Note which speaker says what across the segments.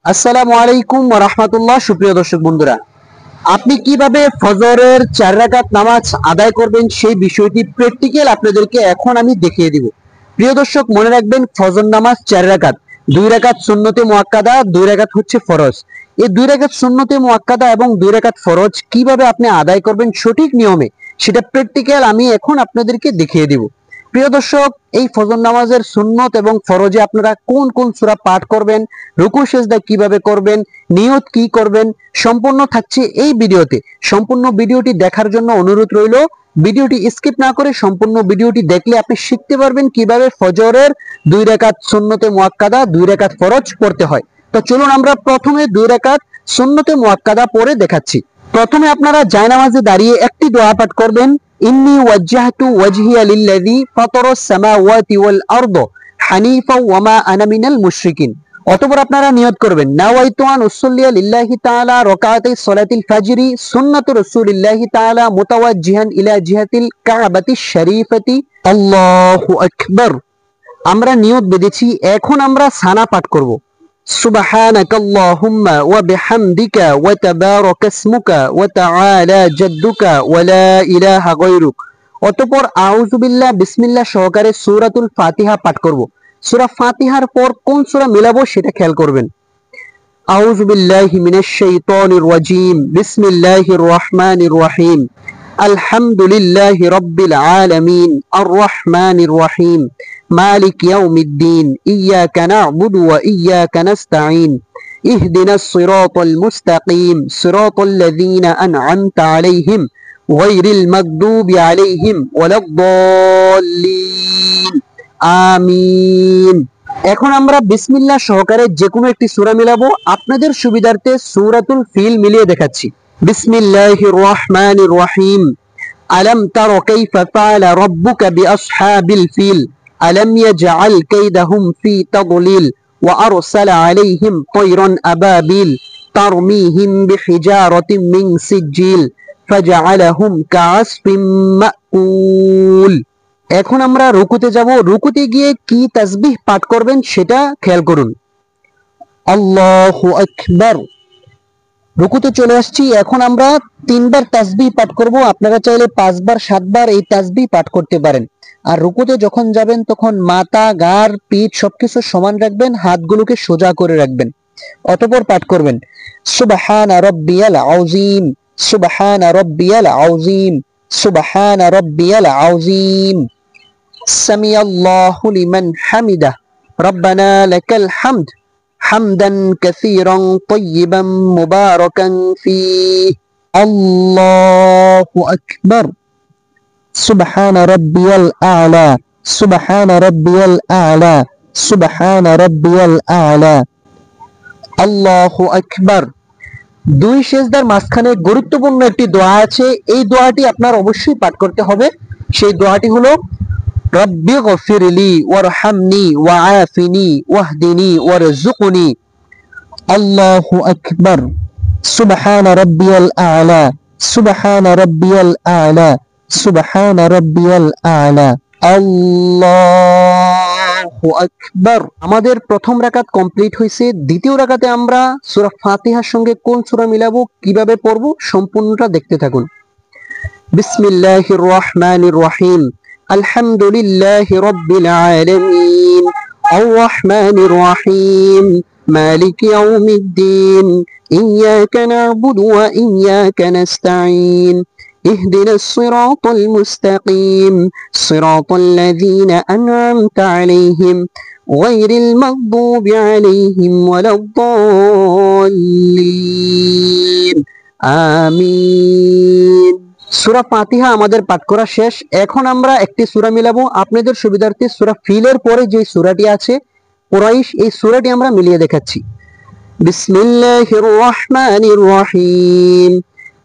Speaker 1: আসসালামু আলাইকুম ওয়া রাহমাতুল্লাহ। সুপ্রিয় দর্শক বন্ধুরা, আপনি কিভাবে ফজরের 4 রাকাত নামাজ আদায় করবেন সেই বিষয়টি প্র্যাকটিক্যাল আপনাদেরকে এখন আমি দেখিয়ে দিব। প্রিয় দর্শক, মনে রাখবেন ফজর নামাজ 4 রাকাত, 2 রাকাত সুন্নতে মুআক্কাদা, 2 রাকাত হচ্ছে ফরজ। এই 2 রাকাত সুন্নতে মুআক্কাদা এবং 2 রাকাত ফরজ কিভাবে আপনি আদায় করবেন সঠিক নিয়মে, সেটা প্র্যাকটিক্যাল আমি এখন আপনাদেরকে দেখিয়ে দিব। প্রিয় দর্শক, এই ফজর নামাজের সুন্নত এবং ফরজে আপনারা কোন কোন সূরা পাঠ করবেন, রুকু সেজদা কিভাবে করবেন, নিয়ত কি করবেন, সম্পূর্ণ থাকছে এই ভিডিওতে। সম্পূর্ণ ভিডিওটি দেখার জন্য অনুরোধ রইল। ভিডিওটি স্কিপ না করে সম্পূর্ণ ভিডিওটি দেখলে আপনি শিখতে পারবেন কিভাবে ফজরের 2 রাকাত সুন্নতে মুআক্কাদা, 2 রাকাত ফরজ পড়তে হয়। তো চলুন আমরা প্রথমে 2 রাকাত সুন্নতে মুআক্কাদা পড়ে দেখাচ্ছি। প্রথমে আপনারা জায়নামাজে দাঁড়িয়ে একটি দোয়া পাঠ করবেন, ইন্নী ওয়াজ্জাহতু ওয়াজহিয়া লিল্লাযী ফাতারাস সামাওয়াতি ওয়াল আরদ হানিফা ওয়া মা আনা মিনাল মুশরিকিন। অতঃপর আপনারা নিয়ত করবেন, নাওয়াইতু আন উসাল্লিয়া লিল্লাহি তাআলা রাকাতাই সালাতিল ফাজরি সুন্নাতু রাসূলিল্লাহি তাআলা মুতাওয়াজ্জিহান ইলা জিহাতিল কাবাতিশ শরীফাতি। আল্লাহু আকবার। আমরা নিয়ত বেঁধেছি, এখন আমরা সানা পাঠ করব। সুবহানাকাল্লাহুম্মা ওয়া বিহামদিকা ওয়া তাবারাকা ইসমুকা ওয়া তাআলা জাদ্দুকা ওয়া লা ইলাহা গায়রুক। অতঃপর আউযু বিল্লাহ বিসমিল্লাহ সহকারে সূরাতুল ফাতিহা পাঠ করব। সূরা ফাতিহার পর কোন সূরা মিলাবো সেটা খেয়াল করবেন। আউযু বিল্লাহি মিনাশ শাইতানির রাজীম, বিসমিল্লাহির রহমানির রহিম, আলহামদুলিল্লাহি রাব্বিল আলামিন, আর রহমানির রহিম, মালিক ইয়াউমিদ্দিন, ইয়্যাকা না'বুদু ওয়া ইয়্যাকা নাস্তাঈন, ইহদিনাস সিরাতাল মুস্তাকিম, সিরাতাল লাযীনা আন'আমতা আলাইহিম গায়রিল মাগদুবি আলাইহিম ওয়ালাদ-দাল্লিন। আমিন। এখন আমরা বিসমিল্লাহ সহকারে যে কোনো একটি সূরা মিলাবো। আপনাদের সুবিধার্থে সূরাতুল ফিল মিলিয়ে দেখাচ্ছি। বিসমিল্লাহির রহমানির রহিম, আলাম তারা কাইফা ফাআলা রাব্বুকা বিআসহাবিল ফিল, আলাম ইয়াজআল কাইদাহুম ফি তাদলিল, ওয়া আরসালা আলাইহিম তায়রান আবাবিল তারমিহিম বিহিজারাতিন মিন সিজিল ফাজআলাহুম কাআসফিম মাকুল। এখন আমরা রুকুতে যাব। রুকুতে গিয়ে কি তাসবিহ পাঠ করবেন সেটা খেয়াল করুন। আল্লাহু আকবার। রুকুতে চলে আসছি। এখন আমরা 3 বার তাসবিহ পাঠ করব। আপনারা চাইলে 5 বার 7 বার এই তাসবিহ পাঠ করতে পারেন। আর রুকুতে যখন যাবেন তখন মাথা, ঘাড়, পিঠ সবকিছু সমান রাখবেন, হাতগুলোকে সোজা করে রাখবেন। অতঃপর পাঠ করবেন, সুবহানা রাব্বিয়াল আযীম, সুবহানা রাব্বিয়াল আযীম, সুবহানা রাব্বিয়াল আযীম, সামিআল্লাহু লিমান হামিদাহ, রব্বানা লাকাল হামদ, হামদান কাসীরান তাইয়িবান মুবারাকান ফীহ। আল্লাহু আকবার। সুবহানা রাব্বিয়াল আ'লা, সুবহানা রাব্বিয়াল আ'লা, সুবহানা রাব্বিয়াল আ'লা। আল্লাহু আকবার। 2 সেজদার মাঝখানে গুরুত্বপূর্ণ একটি দোয়া আছে। এই দোয়াটি আপনার অবশ্যই পাঠ করতে হবে। সেই দোয়াটি হলো, রব্বি গফিরলি ওয়ারহামনি ওয়াআফিনি ওয়াহদিনি ওয়ারযুকনি। আল্লাহু আকবার। সুবহানা রাব্বিয়াল আ'লা, সুবহানা রাব্বিয়াল আ'লা, সুবহানা রাব্বিয়াল আ'লা। আল্লাহু আকবার। আমাদের প্রথম রাকাত কমপ্লিট হয়েছে। দ্বিতীয় রাকাতে আমরা সূরা ফাতিহার সঙ্গে কোন সূরা মিলাবো, কিভাবে পড়বো সম্পূর্ণটা দেখতে থাকুন। বিসমিল্লাহির রহমানির রহিম, আলহামদুলিল্লাহি রাব্বিল আলামিন, আর রহমানির রহিম, মালিক ইয়াউমিদ্দিন, ইয়্যাকা না'বুদু ওয়া ইয়্যাকা নাস্তাঈন, اهدنا الصراط المستقيم صراط الذين أنعمت عليهم غير المغضوب عليهم ولا الضالين آمين। সূরা ফাতিহা আমাদের পাঠ করা শেষ। এখন আমরা একটি সূরা মিলাবো। আপনাদের সুবিধার্থে সূরা ফিলের পরে যে সূরাটি আছে কুরাইশ, এই সূরাটি আমরা মিলিয়ে দেখাচ্ছি। বিসমিল্লাহির রহমানির রহিম,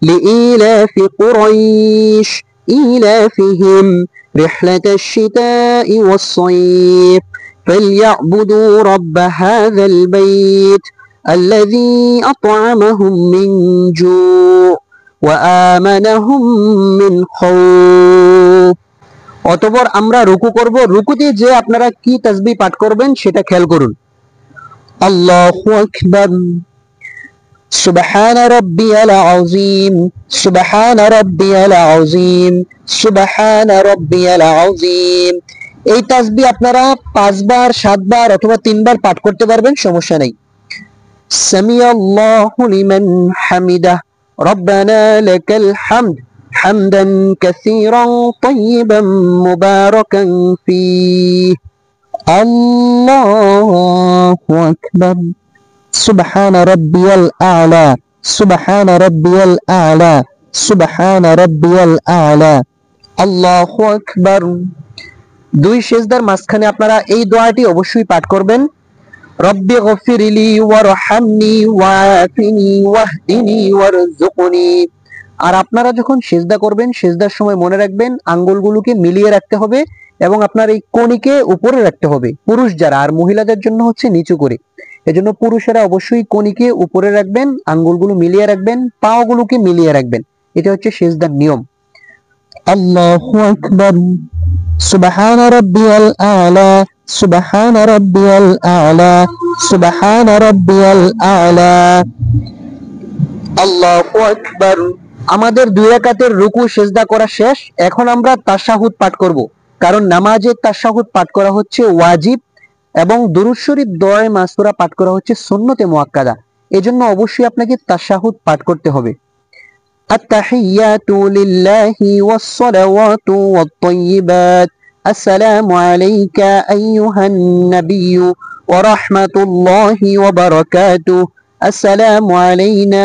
Speaker 1: لإيلاف قريش إيلافهم رحلة الشتاء والصيف فليعبدوا رب هذا البيت الذي أطعمهم من جوع وآمنهم من خوف। অতঃপর আমরা রুকু করব। রুকুতে যে আপনারা কি তাসবিহ পাঠ করবেন সেটা খেয়াল করুন। আল্লাহু আকবার। সুবহান রাব্বিয়াল আযীম, সুবহান রাব্বিয়াল আযীম, সুবহান রাব্বিয়াল আযীম। এই তাসবিহ আপনারা 5 বার 7 বার অথবা 3 বার পাঠ করতে পারবেন, সমস্যা নেই। সামিআল্লাহু লিমান হামিদাহ, রব্বানা লাকাল হামদ হামদান কাসীরান তাইয়িবান মুবারাকান ফীহ। আল্লাহু আকবার। সুবহান রাব্বিয়াল আ'লা, সুবহান রাব্বিয়াল আ'লা, সুবহান রাব্বিয়াল আ'লা। আল্লাহু আকবার। 2 সিজদার মাঝখানে আপনারা এই দোয়াটি অবশ্যই পাঠ করবেন। রব্বি গফিরলি ওয়ারহামনি ওয়াআফিনি ওয়াহদিনি ওয়ারযুকনি। আর আপনারা যখন সিজদা করবেন, সিজদার সময় মনে রাখবেন আঙ্গুলগুলোকে মিলিয়ে রাখতে হবে এবং আপনার এই কনিকে উপরে রাখতে হবে, পুরুষ যারা, আর মহিলাদের জন্য হচ্ছে নিচু করে। এজন্য পুরুষেরা অবশ্যই কনিকে উপরে রাখবেন, আঙ্গুলগুলো মিলিয়ে রাখবেন, পাগুলোকে মিলিয়ে রাখবেন। এটা হচ্ছে সিজদার নিয়ম। আল্লাহু আকবার। সুবহান রাব্বিয়াল আ'লা, সুবহান রাব্বিয়াল আ'লা, সুবহান রাব্বিয়াল আ'লা। আল্লাহু আকবার। আমাদের 2 রাকাতের রুকু সিজদা করা শেষ। এখন আমরা তাশাহুদ পাঠ করব, কারণ নামাজে তাশাহুদ পাঠ করা হচ্ছে ওয়াজিব এবং দুরূদ শরীফ দোয়া মাসুরা পাঠ করা হচ্ছে সুন্নতে মুআক্কাদা। এজন্য অবশ্যই আপনাকে তাশাহুদ পাঠ করতে হবে। আত-তাহিয়াতু লিল্লাহি ওয়াস-সালাওয়াতু ওয়াত-তাইয়্যিবাত, আসসালামু আলাইকা আইয়ুহান নাবিয়্যু ওয়া রাহমাতুল্লাহি ওয়া বারাকাতুহু, আসসালামু আলাইনা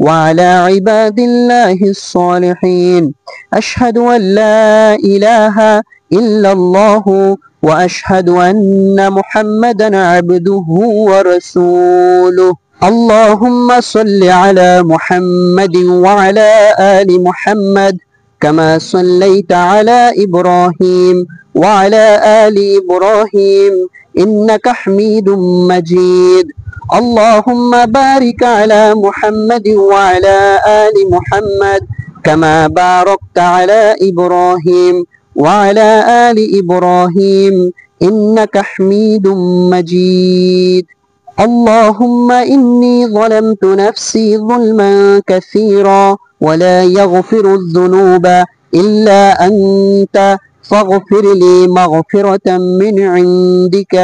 Speaker 1: ওয়া আলা ইবাদিল্লাহিস সালিহিন, আশহাদু আল লা ইলাহা ইল্লাল্লাহু وأشهد أن محمدا عبده ورسوله. اللهم صل على محمد وعلى آل محمد كما صليت على إبراهيم وعلى آل إبراهيم إنك حميد مجيد. اللهم بارك على محمد وعلى آل محمد كما باركت على إبراهيم وعلى آل إبراهيم إنك حميد مجيد. اللهم إني ظلمت نفسي ظلما كثيرا ولا يغفر الذنوب إلا أنت فاغفر لي مغفرة من عندك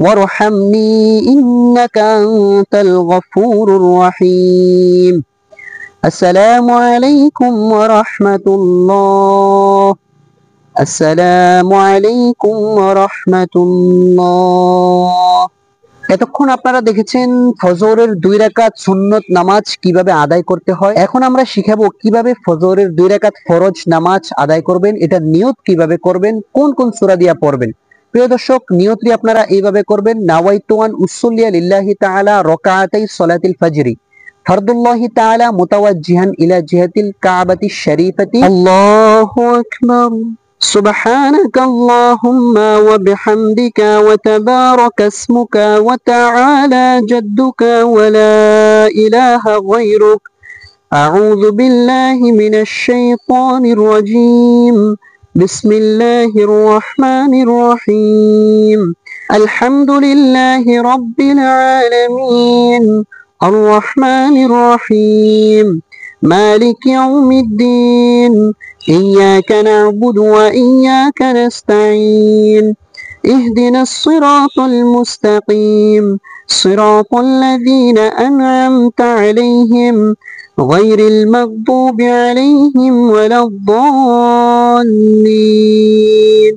Speaker 1: وارحمني إنك أنت الغفور الرحيم. السلام عليكم ورحمة الله. আসসালামু আলাইকুম ওয়া রাহমাতুল্লাহ। এতক্ষণ আপনারা দেখেছেন ফজরের 2 রাকাত সুন্নত নামাজ কিভাবে আদায় করতে হয়। এখন আমরা শিখাবো কিভাবে ফজরের 2 রাকাত ফরজ নামাজ আদায় করবেন, এটা নিয়ত কিভাবে করবেন, কোন কোন সূরা দিয়া পড়বেন। প্রিয় দর্শক, নিয়তটি আপনারা এইভাবে করবেন। নাওয়াইতু আন উসাল্লিয়া লিল্লাহি তাআলা রাকাতাই সালাতিল ফজরি ফরদুল্লাহি তাআলা মুতাওয়াজ্জিহান ইলা জিহাতিল কাবাতিশ শরীফাতি। আল্লাহু আকবার। سبحانك اللهم وبحمدك وتبارك اسمك وتعالى جدك ولا إله غيرك. أعوذ بالله من الشيطان الرجيم. بسم الله الرحمن الرحيم. الحمد لله رب العالمين الرحمن الرحيم مالك يوم الدين إياك نعبد وإياك نستعين اهدنا الصراط المستقيم صراط الذين أنعمت عليهم غير المغضوب عليهم ولا الضالين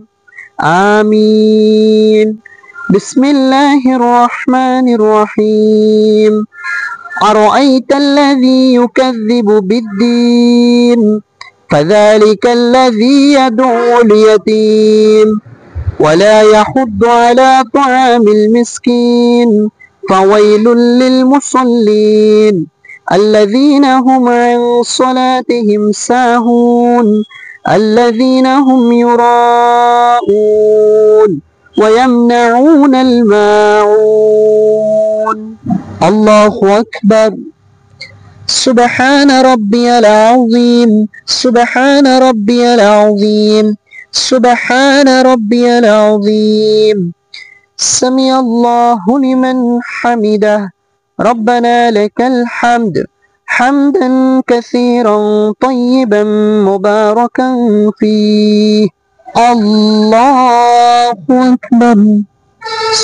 Speaker 1: آمين. بسم الله الرحمن الرحيم. أرأيت الذي يكذب بالدين فذلك الذي يدعو اليتيم ولا يحض على طعام المسكين فويل للمصلين الذين هم عن صلاتهم ساهون الذين هم يراءون ويمنعون الماعون. الله أكبر. سبحان ربي العظيم سبحان ربي العظيم سبحان ربي العظيم سمع الله لمن حمده ربنا لك الحمد حمدا كثيرا طيبا مباركا فيه الله أكبر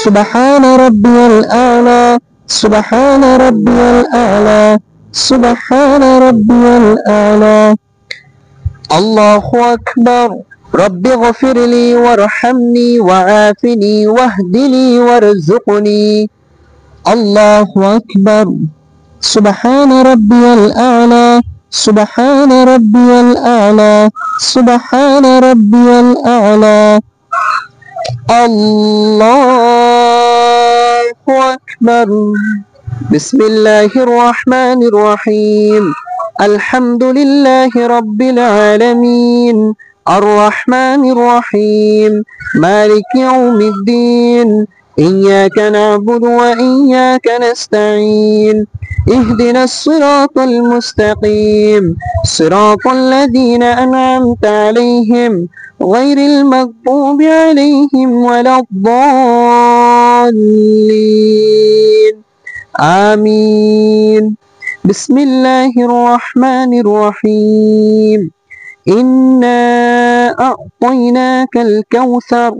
Speaker 1: سبحان ربي الأعلى سبحان ربي الأعلى سبحان ربي الأعلى الله أكبر رب اغفر لي وارحمني وعافني واهدني وارزقني الله أكبر سبحان ربي الأعلى سبحان ربي الأعلى سبحان ربي الأعلى الله أكبر بسم الله الرحمن الرحيم الحمد لله رب العالمين الرحمن الرحيم مالك يوم الدين إياك نعبد وإياك نستعين اهدنا الصراط المستقيم صراط الذين أنعمت عليهم غير المغضوب عليهم ولا الضالين آمين بسم الله الرحمن الرحيم إنا أعطيناك الكوثر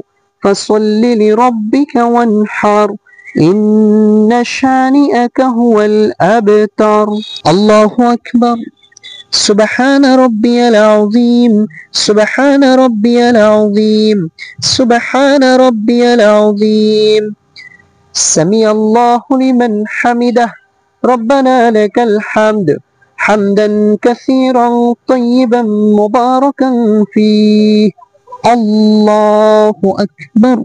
Speaker 1: فصل لربك وانحر إن شانئك هو الأبتر الله أكبر سبحان ربي العظيم سبحان ربي العظيم سبحان ربي العظيم سمع الله لمن حمده ربنا لك الحمد حمدا كثيرا طيبا مباركا فيه الله أكبر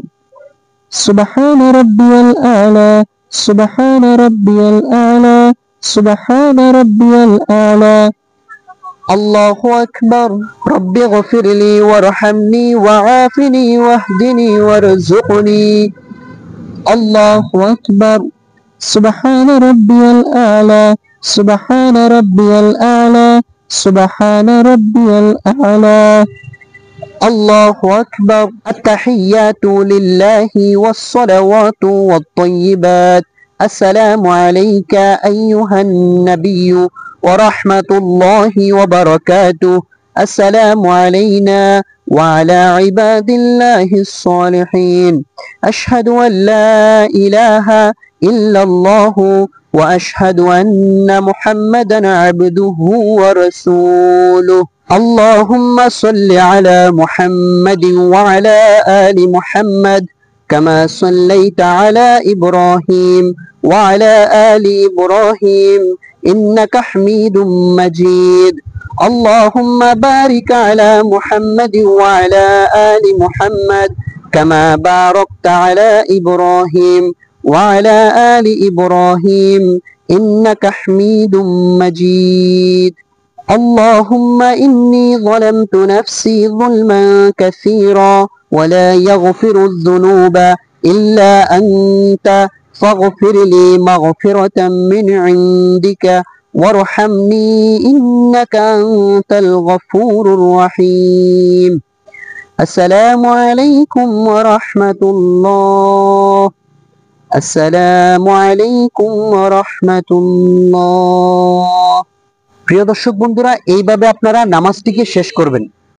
Speaker 1: سبحان ربي الأعلى سبحان ربي الأعلى سبحان ربي الأعلى الله أكبر رب اغفر لي وارحمني وعافني واهدني وارزقني الله أكبر سبحان ربي الأعلى سبحان ربي الأعلى سبحان ربي الأعلى الله أكبر التحيات لله والصلوات والطيبات السلام عليك أيها النبي ورحمة الله وبركاته السلام علينا وعلى عباد الله الصالحين أشهد أن لا إله إلا الله وأشهد أن محمدا عبده ورسوله اللهم صل على محمد وعلى آل محمد كما صليت على إبراهيم وعلى آل إبراهيم إنك حميد مجيد اللهم بارك على محمد وعلى آل محمد كما باركت على إبراهيم وعلى آل إبراهيم إنك حميد مجيد اللهم إني ظلمت نفسي ظلما كثيرا ولا يغفر الذنوب إلا أنت فاغفر لي مغفرة من عندك وارحمني إنك أنت الغفور الرحيم السلام عليكم ورحمة الله السلام عليكم ورحمة الله প্রিয় দর্শক বন্ধুরা এইভাবে আপনারা নামাজটিকে শেষ করবেন।